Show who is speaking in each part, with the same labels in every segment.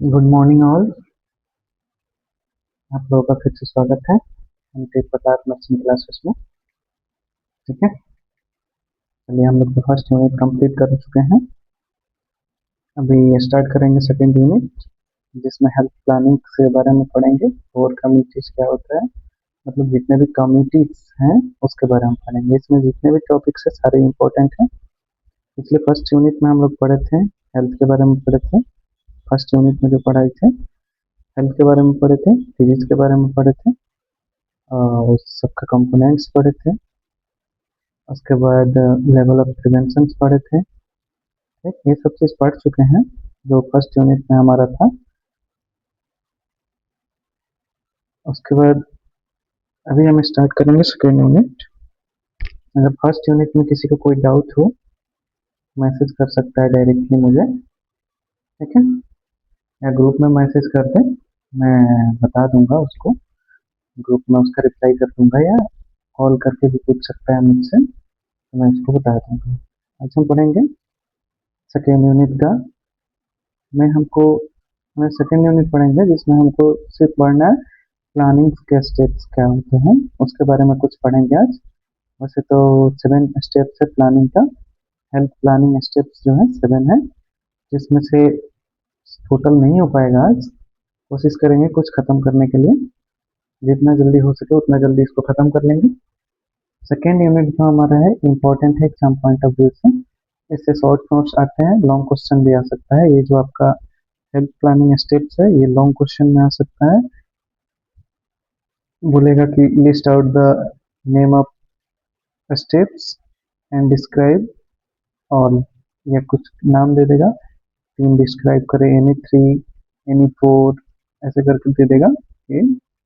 Speaker 1: Good morning all. आप लोगों का फिर से स्वागत है एमटेक पदार्थ नर्सिंग क्लासेस में। ठीक है, चलिए हम लोग तो फर्स्ट यूनिट कंप्लीट कर चुके हैं। अभी स्टार्ट करेंगे सेकेंड यूनिट, जिसमें हेल्थ प्लानिंग के बारे में पढ़ेंगे और कम्युनिटीज क्या होता है, मतलब जितने भी कम्युनिटीज हैं उसके बारे में पढ़ेंगे। इसमें जितने भी टॉपिक्स है सारे इंपॉर्टेंट हैं। इसलिए फर्स्ट यूनिट में हम लोग पढ़े थे, हेल्थ के बारे में पढ़े थे। फर्स्ट यूनिट में जो पढ़ाई थे, हेल्थ के बारे में पढ़े थे, फिजिक्स के बारे में पढ़े थे, और सबका कंपोनेंट्स पढ़े थे। उसके बाद लेवल ऑफ प्रिवेंशन पढ़े थे। ठीक, ये सब चीज़ पढ़ चुके हैं जो फर्स्ट यूनिट में हमारा था। उसके बाद अभी हम स्टार्ट करेंगे सेकेंड यूनिट। अगर फर्स्ट यूनिट में किसी को कोई डाउट हो, मैसेज कर सकता है डायरेक्टली मुझे। ठीक है, या ग्रुप में मैसेज कर दे, मैं बता दूंगा उसको। ग्रुप में उसका रिप्लाई कर दूंगा, या कॉल करके भी पूछ सकता है मुझसे, तो मैं उसको बता दूंगा। आज हम पढ़ेंगे सेकेंड यूनिट का। मैं हमको मैं सेकेंड यूनिट पढ़ेंगे जिसमें हमको सिर्फ पढ़ना है प्लानिंग के स्टेप्स क्या होते हैं, उसके बारे में कुछ पढ़ेंगे आज। वैसे तो 7 स्टेप्स है प्लानिंग का। हेल्थ प्लानिंग स्टेप्स जो है 7 है, जिसमें से टोटल नहीं हो पाएगा आज। कोशिश करेंगे कुछ खत्म करने के लिए, जितना जल्दी हो सके उतना जल्दी इसको खत्म कर लेंगे। सेकेंड यूनिट जो हमारा है इम्पोर्टेंट है एग्जाम पॉइंट ऑफ व्यू से। इससे शॉर्ट नोट्स आते हैं, लॉन्ग क्वेश्चन भी आ सकता है। ये जो आपका हेल्थ प्लानिंग स्टेप्स है ये लॉन्ग क्वेश्चन में आ सकता है। बोलेगा कि list out the name of steps and describe all, या कुछ नाम दे देगा, 3 डिस्क्राइब करें, एनी 3, एनी 4, ऐसे करके दे देगा ये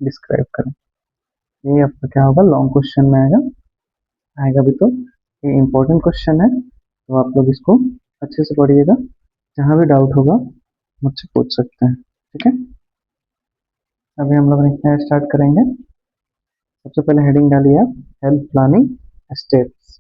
Speaker 1: डिस्क्राइब करें। ये आपका क्या होगा, लॉन्ग क्वेश्चन में आएगा। आएगा भी तो ये इंपॉर्टेंट क्वेश्चन है, तो आप लोग इसको अच्छे से पढ़िएगा। जहाँ भी डाउट होगा मुझसे पूछ सकते हैं। ठीक है, अभी हम लोग लिखना स्टार्ट करेंगे। सबसे पहले हेडिंग डालिए आप, हेल्थ प्लानिंग स्टेप्स।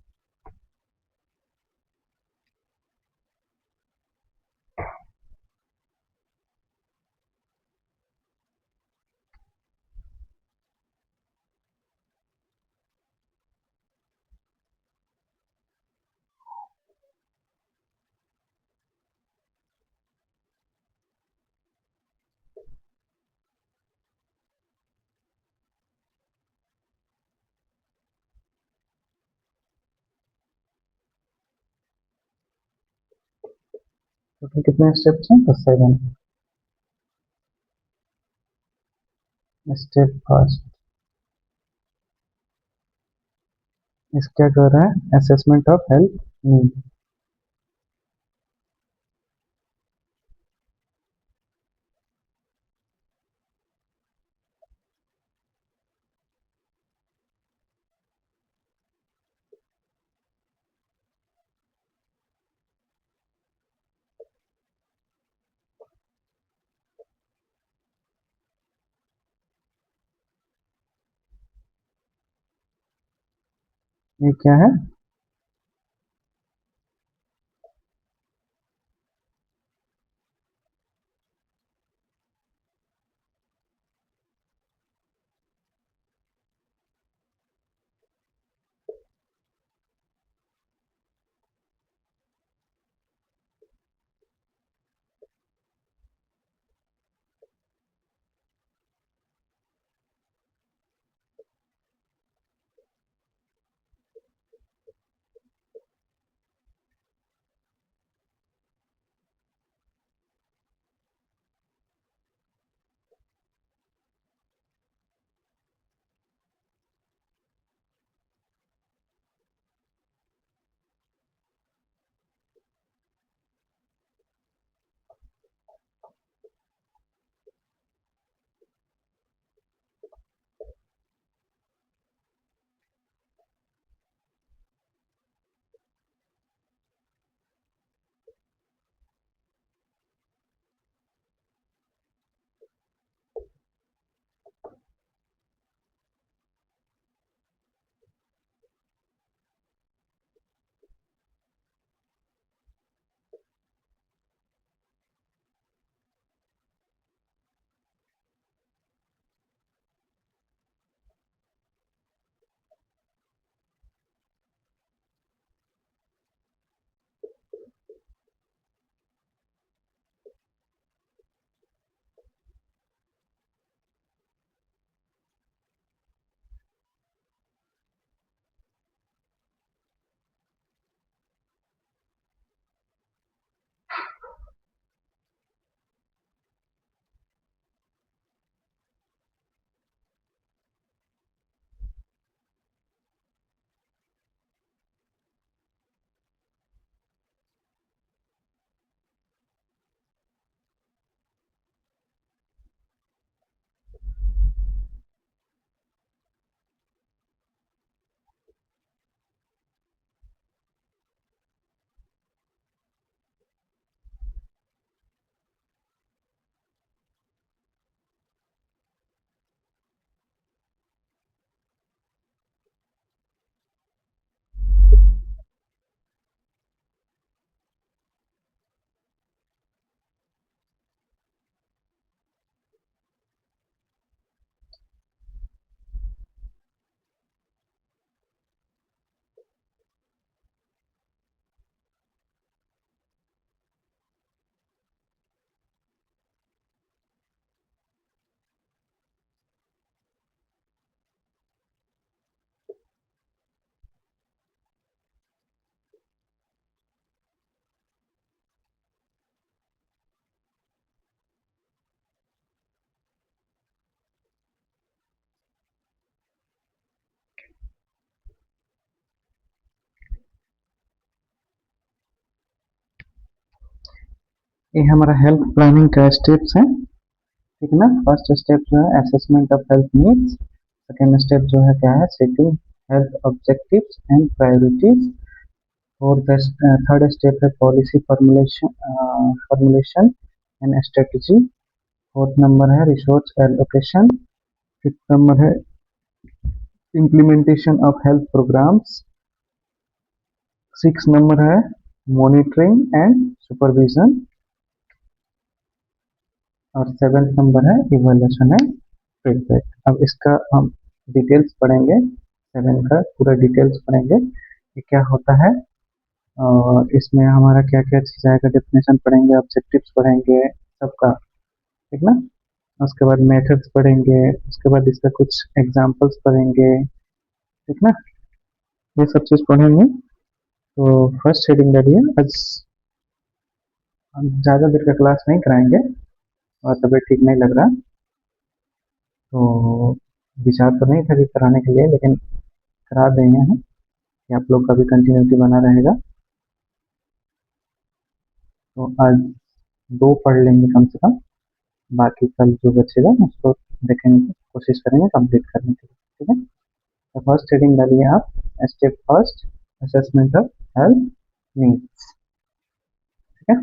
Speaker 1: टोटल कितने स्टेप्स हैं, तो 7। स्टेप फर्स्ट, इस क्या कर रहा है, असेसमेंट ऑफ हेल्थ नीड। ये क्या है, ये हमारा हेल्थ प्लानिंग का स्टेप्स है, ठीक है ना। फर्स्ट स्टेप जो है assessment of health needs, second step जो है क्या है setting health objectives and priorities, और थर्ड स्टेप है policy formulation and strategy, fourth number है रिसोर्स एलोकेशन, फिफ्थ नंबर है implementation of health programmes, six number है मॉनिटरिंग एंड सुपरविजन, और सेवेंथ नंबर है इवैल्यूएशन एंड फीडबैक। अब इसका हम डिटेल्स पढ़ेंगे, सेवन का पूरा डिटेल्स पढ़ेंगे कि क्या होता है, और इसमें हमारा क्या क्या चीज आएगा, डेफिनेशन पढ़ेंगे, ऑब्जेक्टिव्स पढ़ेंगे सबका, ठीक ना। उसके बाद मेथड्स पढ़ेंगे, उसके बाद इसका कुछ एग्जांपल्स पढ़ेंगे, ठीक ना। ये सब चीज पढ़ेंगे। तो फर्स्ट हेडिंग डालिए, आज हम ज़्यादा देर का क्लास नहीं कराएंगे और तबीयत ठीक नहीं लग रहा, तो विचार तो नहीं था कि कराने के लिए, लेकिन करा देंगे हैं कि आप लोग का भी कंटिन्यूटी बना रहेगा। तो आज दो पढ़ लेंगे कम से कम, बाकी कल जो बचेगा उसको देखेंगे, कोशिश करेंगे कंप्लीट करने के लिए, ठीक है। तो फर्स्ट हेडिंग डालिए आप, step first assessment of health needs, ठीक है।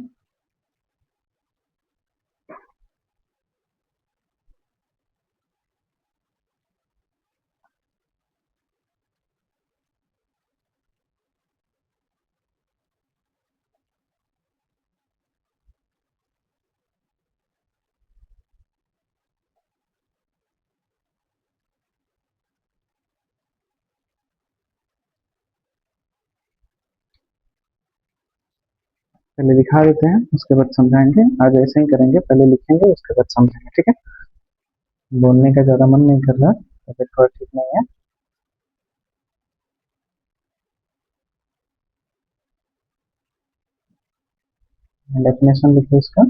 Speaker 1: पहले दिखा देते हैं उसके बाद समझाएंगे, आज ऐसे ही करेंगे, पहले लिखेंगे उसके बाद समझेंगे, ठीक है। बोलने का ज़्यादा मन नहीं कर रहा, तबीयत थोड़ा ठीक नहीं है। डेफिनेशन लिखिए इसका।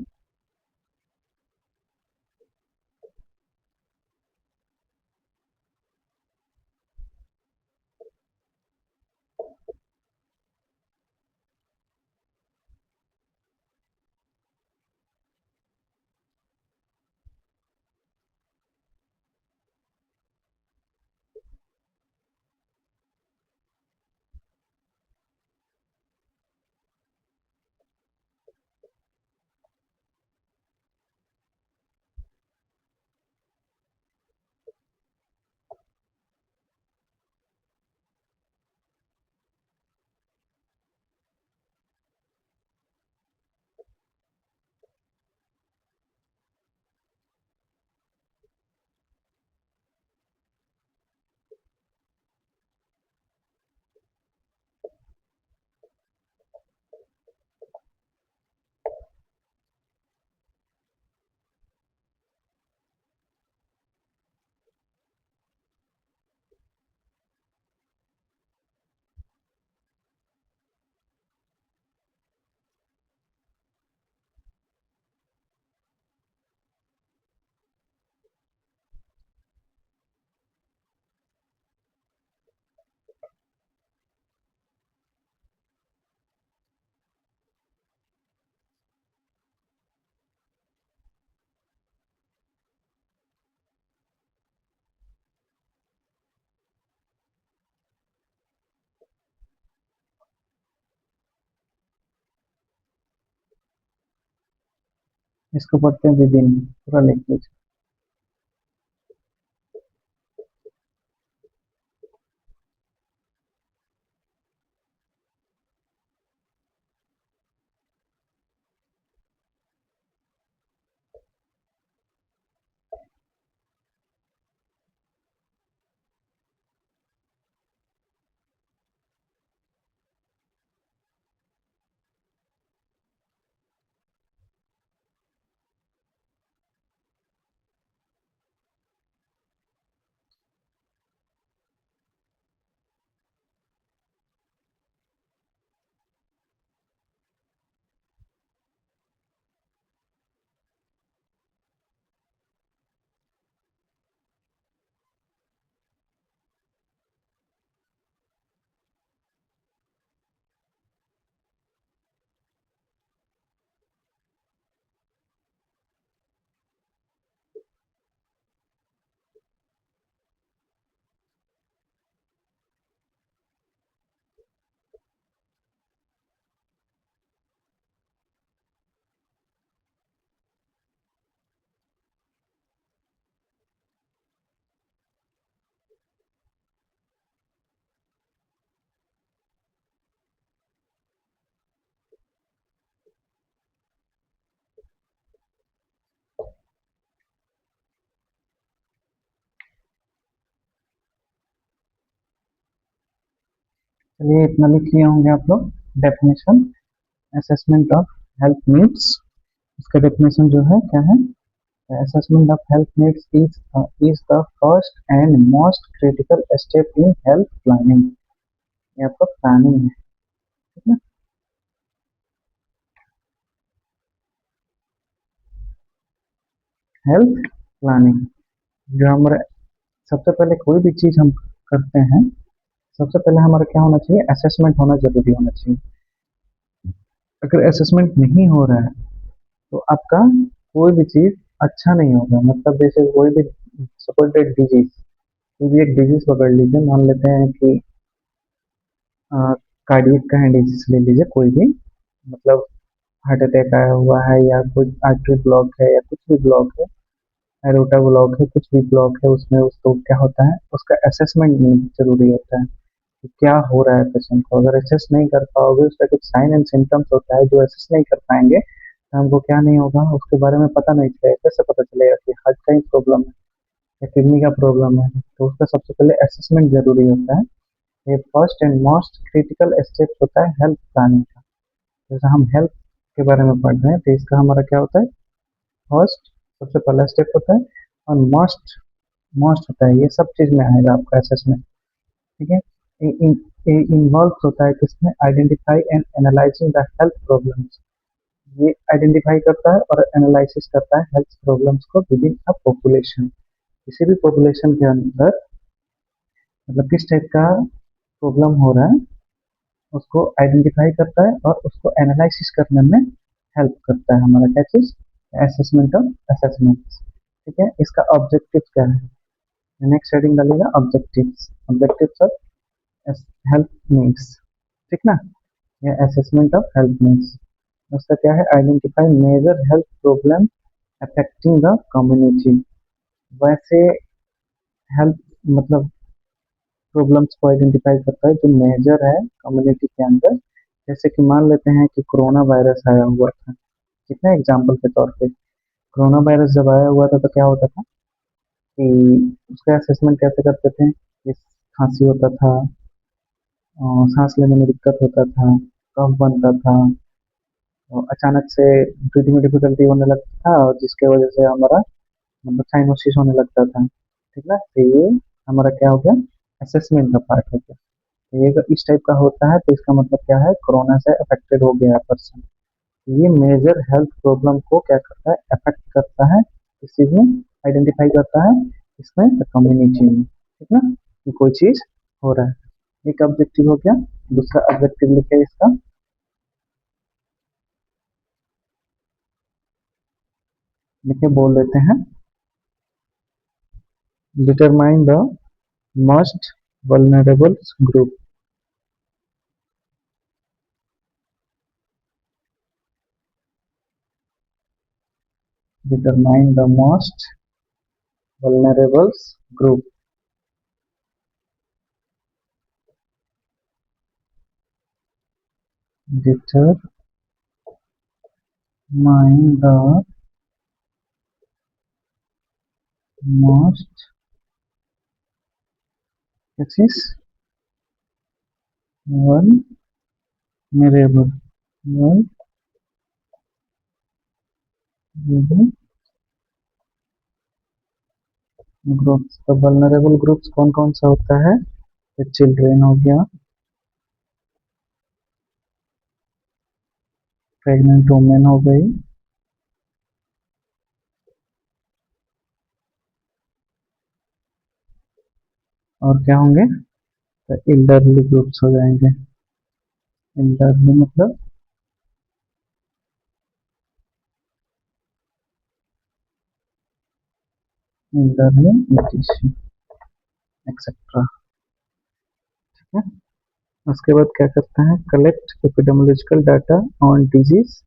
Speaker 1: इसको पढ़ते हैं विदिन, पूरा लिख लीजिए। चलिए इतना लिख लिए होंगे आप लोग। Definition, assessment of health needs, इसका डेफिनेशन जो है क्या है? Assessment of health needs is the first and most critical step in health planning. ये आपका प्लानिंग है, ठीक है। हेल्थ प्लानिंग जो हमारे, सबसे पहले कोई भी चीज हम करते हैं, सबसे पहले हमारा क्या होना चाहिए? असेसमेंट होना जरूरी होना चाहिए। अगर असेसमेंट नहीं हो रहा है तो आपका कोई भी चीज अच्छा नहीं होगा। मतलब जैसे कोई भी सपोर्टेड डिजीज, कोई भी एक डिजीज पकड़ लीजिए, मान लेते हैं कि कार्डियक का है डिजीज ले लीजिए कोई भी, मतलब हार्ट अटैक आया हुआ है या कोई आर्टरी ब्लॉक है या कुछ भी ब्लॉक है, एरोटा ब्लॉक है, कुछ भी ब्लॉक है, उसमें उसको क्या होता है? उसका असेसमेंट जरूरी होता है कि क्या हो रहा है पेशेंट को। अगर असेस नहीं कर पाओगे, उसका कुछ साइन एंड सिम्टम्स होता है जो असेस नहीं कर पाएंगे तो हमको क्या नहीं होगा, उसके बारे में पता नहीं चलेगा। कैसे पता चलेगा कि हार्ट का ही प्रॉब्लम है या किडनी का प्रॉब्लम है? तो उसका सबसे पहले असेसमेंट जरूरी होता है। ये first and most critical step होता है हेल्थ प्लानिंग का। जैसे हम हेल्थ के बारे में पढ़ रहे हैं तो इसका हमारा क्या होता है? फर्स्ट, सबसे पहला स्टेप होता है, और मोस्ट, मोस्ट होता है, ये सब चीज में आएगा आपका असेसमेंट, ठीक है। इन्वॉल्व होता है किसमें? Identify and analysing the health problems. ये आइडेंटिफाई करता है और एनालिसिस करता है हेल्थ प्रॉब्लम्स को विद इन अ पॉपुलेशन। किसी भी पॉपुलेशन के अंदर मतलब किस टाइप का प्रॉब्लम हो रहा है उसको आइडेंटिफाई करता है और उसको एनालिसिस करने में हेल्प करता है। हमारा क्या चीज? असेसमेंट ऑफ असेसमेंट, ठीक है। इसका ऑब्जेक्टिव क्या है? नेक्स्ट हेडिंग डालेगा objectives, objectives of health needs, ठीक ना। ये असेसमेंट ऑफ हेल्थ नीड्स, उसका क्या है? Identify major health problem affecting the community. वैसे हेल्थ मतलब प्रॉब्लम्स को आइडेंटिफाई करता है जो मेजर है कम्युनिटी के अंदर। जैसे कि मान लेते हैं कि कोरोना वायरस आया हुआ था, ठीक है, एग्जाम्पल के तौर पे। कोरोना वायरस जब आया हुआ था तो क्या होता था कि उसका असेसमेंट कैसे करते थे कि खांसी होता था, सांस लेने में दिक्कत होता था, कफ बनता था, और अचानक से ब्रीदिंग में डिफिकल्टी होने लगता था, और जिसके वजह से हमारा मतलब साइनोसिस होने लगता था, ठीक ना। तो ये हमारा क्या हो गया? असेसमेंट का पार्ट हो गया। तो ये अगर इस टाइप का होता है तो इसका मतलब क्या है? कोरोना से अफेक्टेड हो गया पर्सन। ये मेजर हेल्थ प्रॉब्लम को क्या करता है? अफेक्ट करता है, इस चीज में आइडेंटिफाई करता है, इसमें कम्युनिटी में, ठीक ना, कि कोई चीज हो रहा है। एक ऑब्जेक्टिव हो गया। दूसरा ऑब्जेक्टिव लिखे इसका, लिखे बोल देते हैं, determine the most vulnerable group. Determine the most vulnerable group. Determine the most vulnerable groups. तो वल्नरेबल ग्रुप्स कौन कौन सा होता है? चिल्ड्रेन हो गया, प्रेग्नेंट वुमेन हो गई, और क्या होंगे? तो इल्डरली ग्रुप्स हो जाएंगे। इल्डरली मतलब इल्डरली एजिशियन एक्सेट्रा, ठीक है। उसके बाद क्या करता है? Collect epidemiological data on disease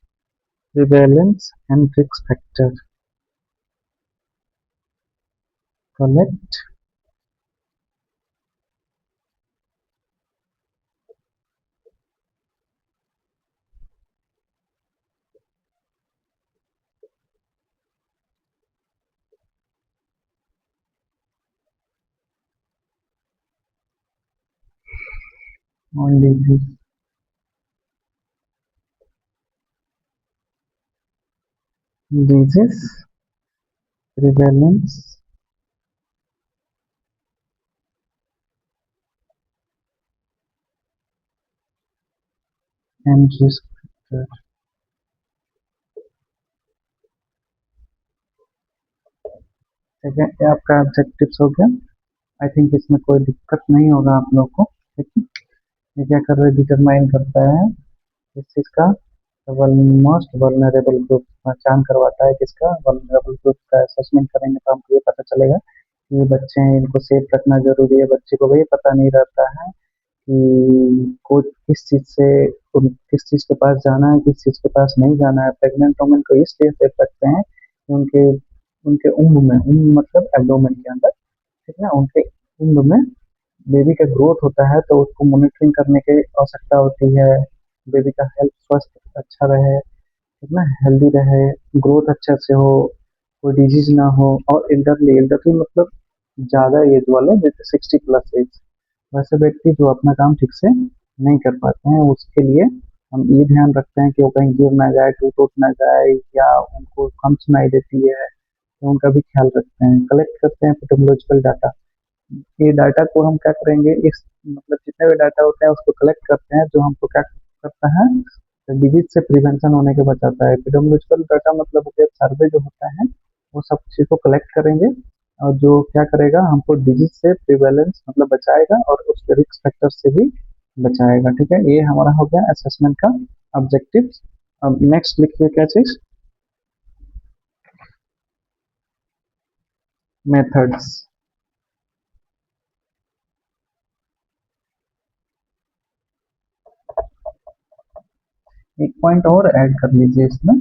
Speaker 1: prevalence and risk factor. Collect on disease prevalence and risk factor। ठीक है, ये आपका ऑब्जेक्टिव्स हो गया। आई थिंक इसमें कोई दिक्कत नहीं होगा आप लोग को। ठीक है, ये क्या कर रहे डिटरमाइन करता है इस चीज का मोस्ट वल्नरेबल ग्रुप पहचान करवाता है। किसका? वल्नरेबल ग्रुप का असेसमेंट करेंगे तो हमको ये पता चलेगा कि ये बच्चे हैं, इनको सेफ रखना जरूरी है। बच्चे को वही पता नहीं रहता है कि को किस चीज से किस चीज के पास जाना है, किस चीज के पास नहीं जाना है। प्रेग्नेंट वुमेन को इसलिए सेफ रखते हैं कि उनके उनके उम्र मतलब एब्डोमेन के अंदर, ठीक है ना, उनके उम्र में बेबी का ग्रोथ होता है, तो उसको मॉनिटरिंग करने की आवश्यकता होती है। बेबी का हेल्थ स्वस्थ अच्छा रहे, ठीक ना, हेल्दी रहे, ग्रोथ अच्छे से हो, कोई डिजीज ना हो। और एल्डरली एल्डरली मतलब ज्यादा एज वाले, जैसे 60+ एज, वैसे व्यक्ति जो अपना काम ठीक से नहीं कर पाते हैं, उसके लिए हम ये ध्यान रखते हैं कि वो कहीं गिर ना जाए, टूट उट ना जाए, या उनको कम सुनाई देती है, तो उनका भी ख्याल रखते हैं। कलेक्ट करते हैं एपिडेमियोलॉजिकल डाटा। ये डाटा को हम क्या करेंगे, इस मतलब जितने भी डाटा होते हैं उसको कलेक्ट करते हैं, जो हमको क्या करता है, डिजीज से प्रिवेंशन होने के बचाता है। एपिडेमियोलॉजिकल डाटा मतलब होता है सर्वे जो होता है, वो सब चीज को कलेक्ट करेंगे, और जो क्या करेगा, हमको डिजीज से प्रिवेलेंस मतलब बचाएगा, और उसके रिस्क फैक्टर से भी बचाएगा। ठीक है, ये हमारा हो गया असेसमेंट का ऑब्जेक्टिव। अब नेक्स्ट लिखिए क्या चीज, मेथड्स। एक पॉइंट और ऐड कर लीजिए इसमें,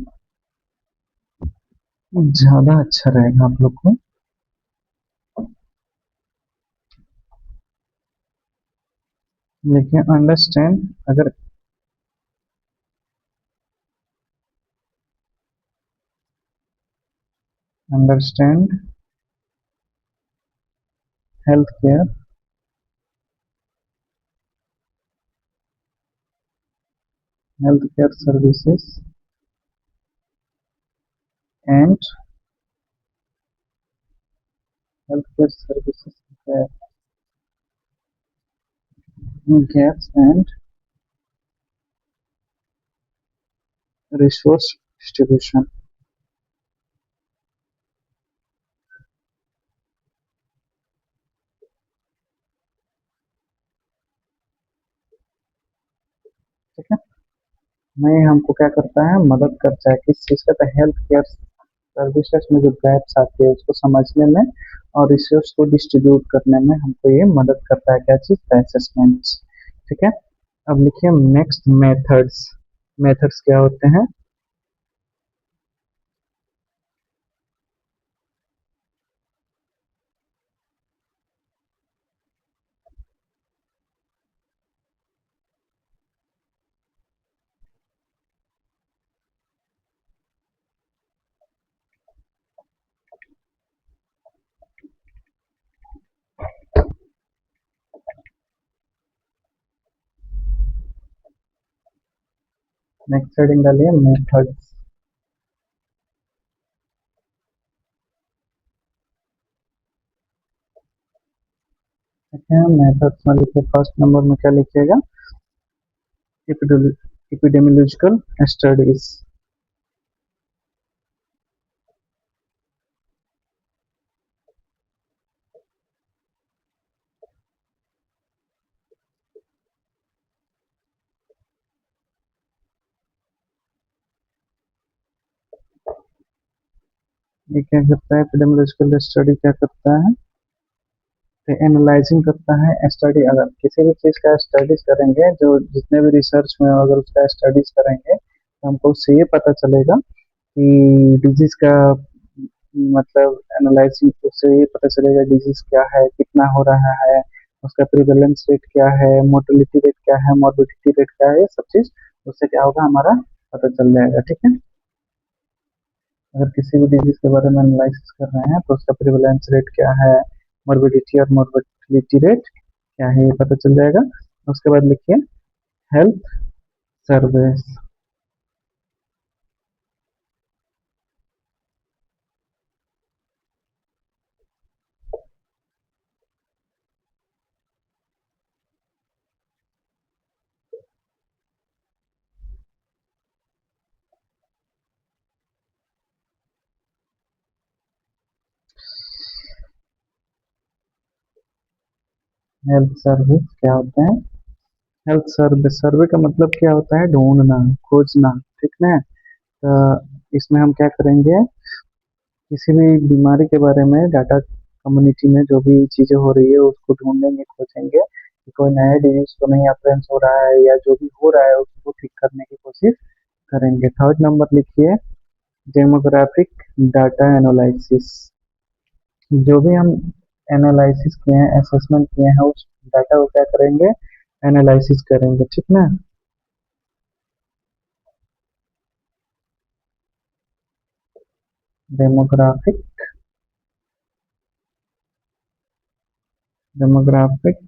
Speaker 1: ज्यादा अच्छा रहेगा आप लोग को। देखिए अंडरस्टैंड, अगर understand health care services and health care services gaps and resource distribution. ठीक है, मैं हमको क्या करता है, मदद करता है किस चीज का, तो हेल्थ केयर सर्विसेज में जो गैप्स आते हैं उसको समझने में और रिसोर्स को डिस्ट्रीब्यूट करने में हमको ये मदद करता है। क्या चीज? असेसमेंट्स। ठीक है, अब लिखिए नेक्स्ट मेथड्स। मेथड्स क्या होते हैं? नेक्स्ट हेडिंग डालिए मेथड्स। ठीक है, मेथड्स में लिखिए फर्स्ट नंबर में क्या लिखिएगा, एपिडेमियोलॉजिकल स्टडीज। ये क्या करता है, एपिडेमियोलॉजिकल स्टडी क्या करता है, एनालाइजिंग करता है। स्टडी, अगर किसी भी चीज का स्टडीज करेंगे, जो जितने भी रिसर्च में अगर उसका स्टडीज करेंगे, तो हमको उससे ये पता चलेगा कि डिजीज का मतलब एनालाइजिंग, उससे ये पता चलेगा डिजीज क्या है, कितना हो रहा है, उसका प्रिवेलेंस रेट क्या है, मोर्टेलिटी रेट क्या है, मॉर्बिडिटी रेट क्या है, ये सब चीज उससे क्या होगा, हमारा पता चल जाएगा। ठीक है, अगर किसी भी डिजीज के बारे में एनालिसिस कर रहे हैं तो उसका प्रिवेलेंस रेट क्या है, मॉर्बिडिटी और मॉर्बिडिटी रेट क्या है, ये पता चल जाएगा। उसके बाद लिखिए हेल्थ सर्विस। हेल्थ सर्विस क्या होता है? हेल्थ सर्वे, सर्वे का मतलब क्या होता है? ढूंढना, खोजना, ठीक ना? तो इसमें हम क्या करेंगे, किसी भी बीमारी के बारे में डाटा, कम्युनिटी में जो भी चीजें हो रही है उसको ढूंढेंगे, खोजेंगे कि कोई नया डिजीज तो नहीं अप्रेंस हो रहा है, या जो भी हो रहा है उसको ठीक करने की कोशिश करेंगे। थर्ड नंबर लिखिए डेमोग्राफिक डाटा एनालिसिस। जो भी हम एनालिसिस किए हैं, असेसमेंट किए हैं, उस डाटा को क्या करेंगे, एनालिसिस करेंगे, ठीक ना? Demographic, demographic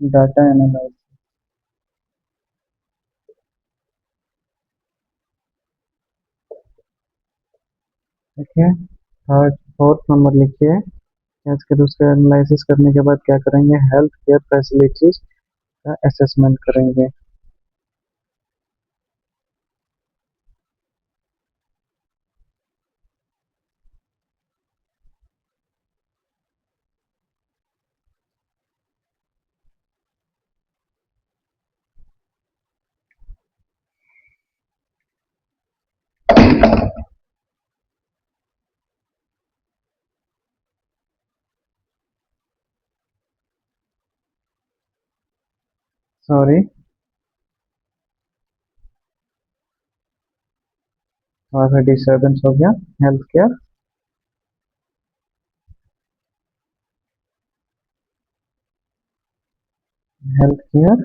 Speaker 1: data analysis. ठीक है। थर्ड फोर्थ नंबर लिखिए, फिर उसका एनालिसिस करने के बाद क्या करेंगे, हेल्थ केयर फैसिलिटीज का असेसमेंट करेंगे। सॉरी, थोड़ा सा डिस्टर्बेंस हो गया। हेल्थ केयर, हेल्थ केयर,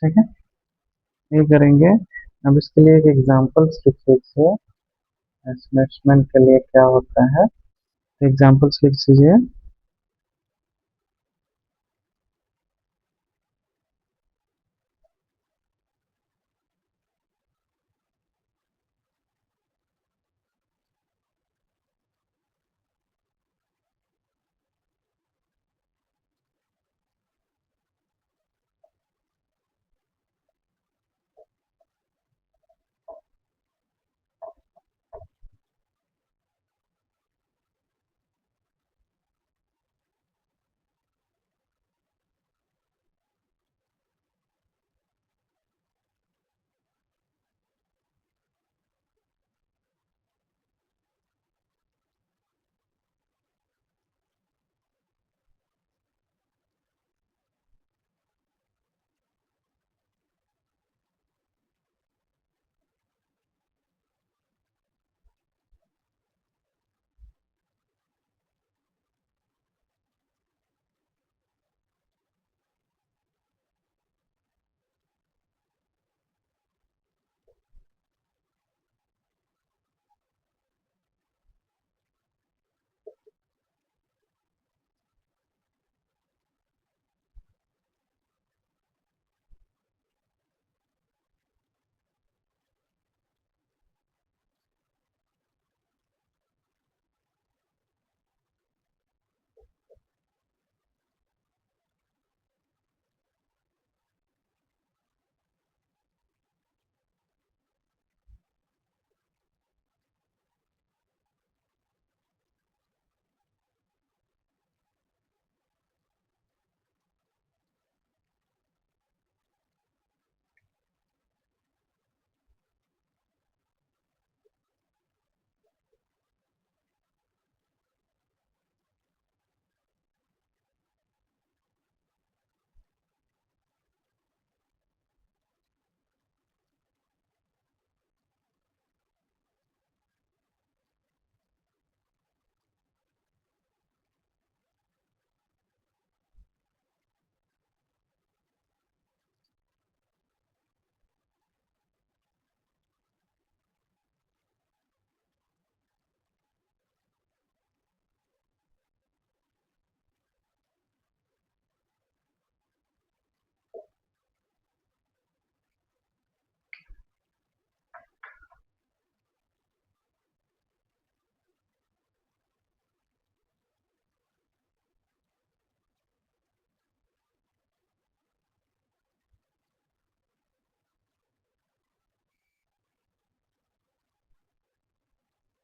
Speaker 1: ठीक है, ये करेंगे। अब इसके लिए एक एग्जाम्पल्स लिख लीजिए, असेसमेंट के लिए क्या होता है, एग्जाम्पल्स लिख लीजिए।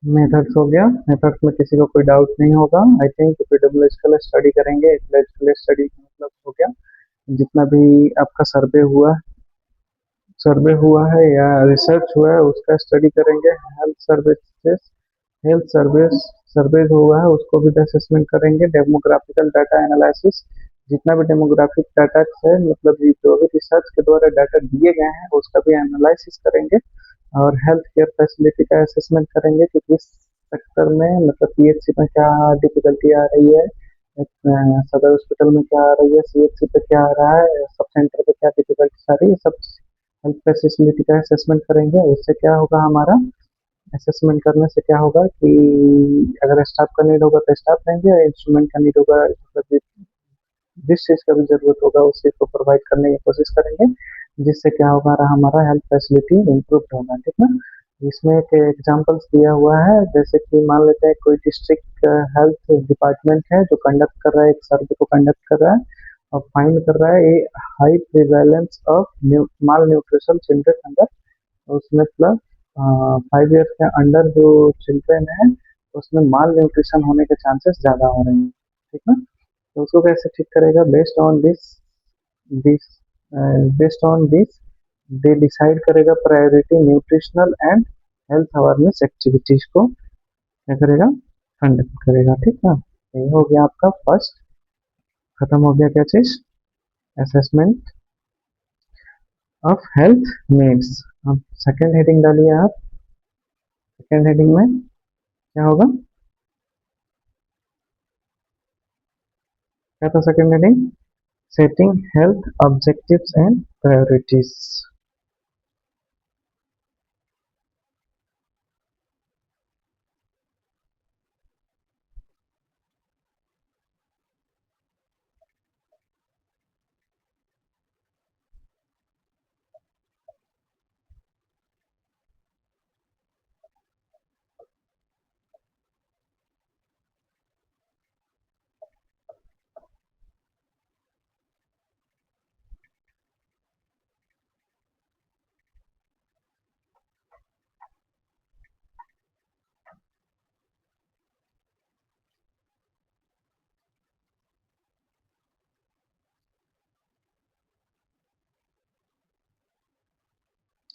Speaker 1: मेथड्स हो गया, मेथड्स में किसी को कोई डाउट नहीं होगा। आई थिंक एपिडेमियोलॉजिकल स्टडी करेंगे, एपिडेमियोलॉजिकल स्टडी मतलब हो गया जितना भी आपका सर्वे हुआ है या रिसर्च हुआ है उसका स्टडी करेंगे। हेल्थ सर्विस सर्वेज हुआ है उसको भी असेसमेंट करेंगे। डेमोग्राफिकल डाटा एनालिसिस, जितना भी डेमोग्राफिक डाटा है मतलब ये जो भी रिसर्च के द्वारा डाटा दिए गए हैं उसका भी एनालिसिस करेंगे। और हेल्थ केयर फैसिलिटी का असेसमेंट करेंगे कि किस सेक्टर में मतलब पीएचसी में क्या डिफिकल्टी आ रही है, सदर हॉस्पिटल में क्या आ रही है, सीएचसी पे क्या आ रहा है, सब सेंटर पे क्या डिफिकल्टी आ रही है, सब हेल्थ फैसिलिटी का असेसमेंट करेंगे। उससे क्या होगा, हमारा असेसमेंट करने से क्या होगा कि अगर स्टाफ का नीड होगा तो स्टाफ देंगे, इंस्ट्रूमेंट का नीड होगा मतलब जिस चीज़ का भी ज़रूरत होगा उस चीज़ को प्रोवाइड करने की कोशिश करेंगे, जिससे क्या होगा हमारा हेल्थ फैसिलिटी इम्प्रूव होगा। ठीक ना। इसमें एक एग्जांपल्स दिया हुआ है, जैसे कि मान लेते हैं कोई डिस्ट्रिक्ट हेल्थ डिपार्टमेंट है जो कंडक्ट कर रहा है, एक सर्वे को कंडक्ट कर रहा है और फाइंड कर रहा है a high prevalence of malnutrition children under, उसमें प्लस 5 ईयर्स के अंडर जो चिल्ड्रन है उसमें माल न्यूट्रिशन होने के चांसेस ज़्यादा हो रहे हैं। ठीक ना। तो उसको कैसे ठीक करेगा, this based on this they decide करेगा priority nutritional and health awareness activities को क्या करेगा, कंडक्ट करेगा। ठीक ना। ये हो गया आपका फर्स्ट, खत्म हो गया क्या चीज, असेसमेंट ऑफ हेल्थ नीड्स। अब सेकेंड हेडिंग डालिए आप। सेकेंड हेडिंग में क्या होगा, क्या था second heading, setting health objectives and priorities.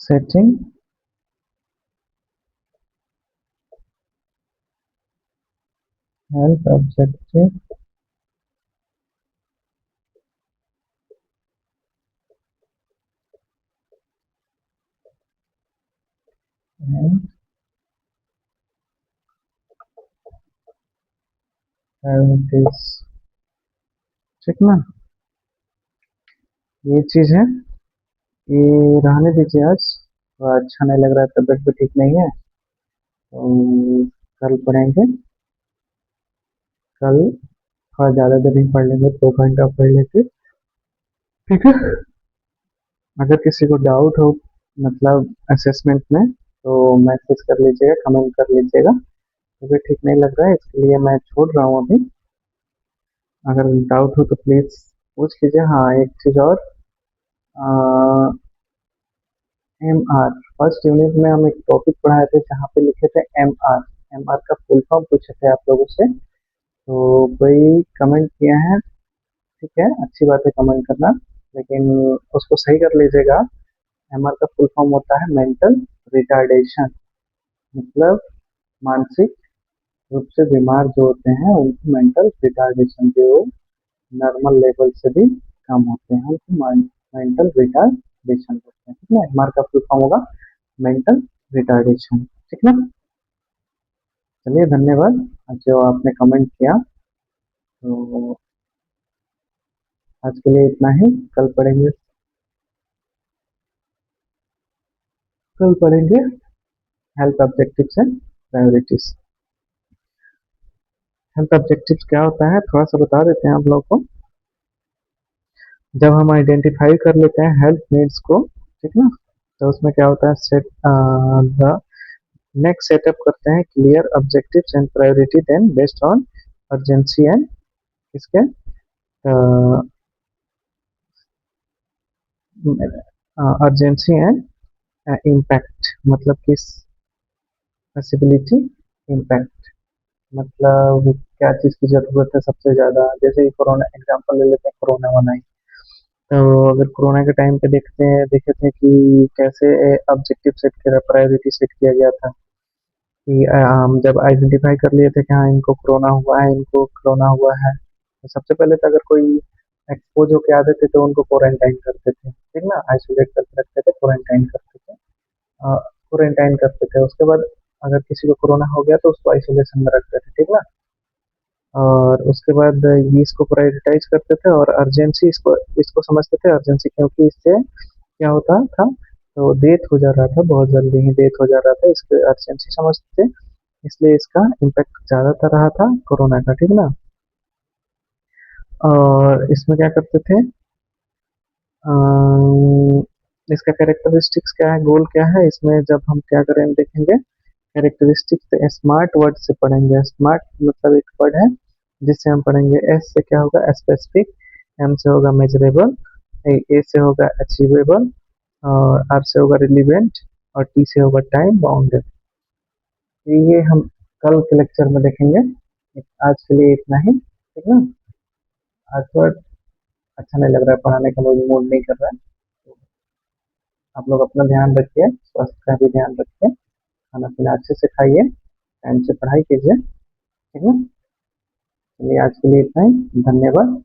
Speaker 1: Setting health objective and priorities. ठीक ना। ये चीज है, ये रहने दीजिए आज, तो अच्छा नहीं लग रहा है, तबीयत भी ठीक नहीं है, तो कल पढ़ेंगे। कल थोड़ा ज़्यादा देर नहीं पढ़ लेंगे, 2 घंटा पढ़ लेंगे। ठीक है। अगर किसी को डाउट हो मतलब असेसमेंट में तो मैसेज कर लीजिएगा, कमेंट कर लीजिएगा। मुझे ठीक नहीं लग रहा है इसलिए मैं छोड़ रहा हूँ अभी। अगर डाउट हो तो प्लीज़ पूछ लीजिए। हाँ, एक चीज़ और, एम आर, फर्स्ट यूनिट में हम एक टॉपिक पढ़ाए थे जहाँ पे लिखे थे एम आर। एम आर का फुल फॉर्म पूछे थे आप लोगों से, तो कोई कमेंट किया है। ठीक है, अच्छी बात है कमेंट करना, लेकिन उसको सही कर लीजिएगा। एमआर का फुल फॉर्म होता है मेंटल रिटार्डेशन, मतलब मानसिक रूप से बीमार जो होते हैं उनको मेंटल रिटार्डेशन, जो नॉर्मल लेवल से भी कम होते हैं उनको मेंटल रिटार्डेशन होते हैं। ठीक है, एमआर का फुल फॉर्म होगा मेंटल रिटार्डेशन। ठीक ना। चलिए धन्यवाद, जो आपने कमेंट किया। तो आज के लिए इतना ही, कल पढ़ेंगे, कल पढ़ेंगे health objectives and priorities. Health objectives क्या होता है थोड़ा सा बता देते हैं आप लोगों को। जब हम आइडेंटिफाई कर लेते हैं हेल्थ नीड्स को, ठीक ना, तो उसमें क्या होता है, सेट द नेक्स्ट सेटअप करते हैं clear objectives and priority, then based on urgency and इसके अर्जेंसी एंड इम्पैक्ट, मतलब किस पॉसिबिलिटी इम्पैक्ट मतलब क्या चीज़ की ज़रूरत है सबसे ज़्यादा, जैसे कि कोरोना एग्जांपल ले लेते हैं, कोरोना वाला ही। तो अगर कोरोना के टाइम पे देखे थे कि कैसे ऑब्जेक्टिव सेट किया, प्रायोरिटी सेट किया गया था कि हम जब आइडेंटिफाई कर लिए थे कि हाँ इनको कोरोना हुआ है, इनको कोरोना हुआ है, तो सबसे पहले तो अगर कोई एक्सपोज होके आते थे तो उनको क्वारंटाइन करते थे, ठीक ना, आइसोलेट करके रखते थे, क्वारंटाइन करते थे, क्वारंटाइन करते थे। उसके बाद अगर किसी को कोरोना हो गया तो उसको आइसोलेशन में रखते थे, ठीक ना। और उसके बाद ये इसको प्रायोरिटाइज करते थे और अर्जेंसी इसको इसको समझते थे अर्जेंसी, क्योंकि इससे क्या होता था, तो डेथ हो जा रहा था, बहुत जल्दी ही डेथ हो जा रहा था, इसको अर्जेंसी समझते थे, इसलिए इसका इम्पैक्ट ज़्यादातर रहा था कोरोना का, ठीक ना। और इसमें क्या करते थे, इसका कैरेक्टरिस्टिक्स क्या है, गोल क्या है इसमें, जब हम क्या करेंगे देखेंगे, कैरेक्टरिस्टिक्स स्मार्ट वर्ड से पढ़ेंगे। स्मार्ट मतलब एक वर्ड है जिससे हम पढ़ेंगे। एस से क्या होगा, स्पेसिफिक, एम से होगा मेजरेबल, ए से होगा अचीवेबल, और आर से होगा रिलीवेंट, और टी से होगा टाइम बाउंडेड। ये हम कल के लेक्चर में देखेंगे। आज के लिए इतना ही, ठीक ना। आज थोड़ा अच्छा नहीं लग रहा है पढ़ाने का, मुझे मूड नहीं कर रहा है। तो आप लोग अपना ध्यान रखिए, स्वास्थ्य का भी ध्यान रखिए, खाना पीना अच्छे से खाइए, टाइम से पढ़ाई कीजिए, ठीक है। चलिए आज के लिए इतना ही, धन्यवाद।